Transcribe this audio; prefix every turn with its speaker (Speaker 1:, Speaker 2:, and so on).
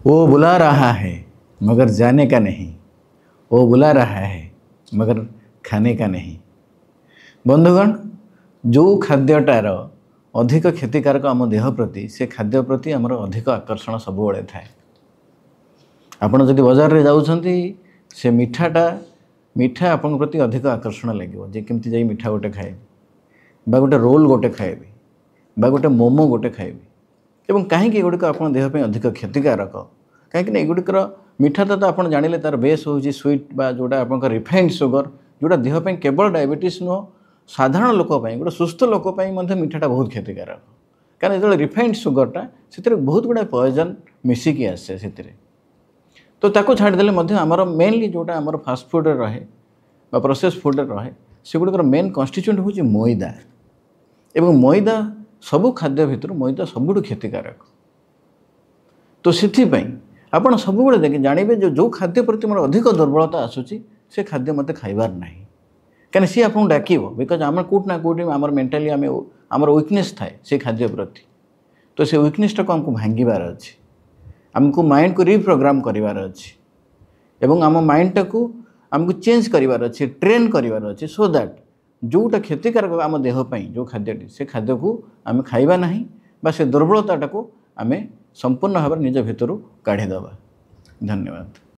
Speaker 1: वो बुला रहा है मगर जाने का नहीं, वो बुला रहा है मगर खाने का नहीं। बंधुगण, जो खाद्यटार अधिक क्षतिकारक आम देह प्रति से खाद्य प्रति आमर अधिक आकर्षण सब थाए। आपड़ जदि बजार में जाऊँगी से मीठा आपन प्रति अधिक आकर्षण लगे जे केमती जाई मीठा गोटे खाए बा गोटे रोल गोटे खाएबी बा गोटे मोमो गोटे खाएबी एवं कहीं गुड़िक आप देह अधिक क्षतिकारक कहीं एगुड़िकर मीठा तो आप जानिले तार बेस हूँ स्वीट बा जोटा आप रिफाइंड सुगर जोटा देहपाई केवल डायबिटीज नुह साधारण लोक गोटे सुस्थ लोक मीठाटा बहुत क्षतिकारक कारण जो रिफाइंड सुगरटा से बहुत गुड़ा पॉइजन मिसिकी आसे से तो ताको छाड़देले आमर मेनली जोटा आमर फास्ट फुड रहे बा प्रोसेस फुड रहे से गुड़िकर मेन कन्स्टिट्यूएंट हूँ मैदा एवं मैदा सबू खाद्य भितर मैदा सबुठ क्षतिकारक। तो से आपड़ सब देख जानवे जो खाद्य प्रति मोर अधिक दुर्बलता आसूची से खाद्य मत खाइबार ना कहीं सी आपको डाक बिकज आम कौटना कौटी आम मेन्टाली आम वीकनेस थाए से खाद्य प्रति। तो से वीकनेसटा को आमको भांगार अच्छी आमको माइंड को रिप्रोग्राम करार अच्छी एवं आम माइंडटा को आमको चेंज करार अच्छे ट्रेन करार अच्छे सो दैट जोटा क्षतिकारक आम देहपाई जो खाद्यटी से खाद्य को आम खाइबा नहीं बा से दुर्बलताटा को आम संपूर्ण भाव निज भितर काढ़ीदबा। धन्यवाद।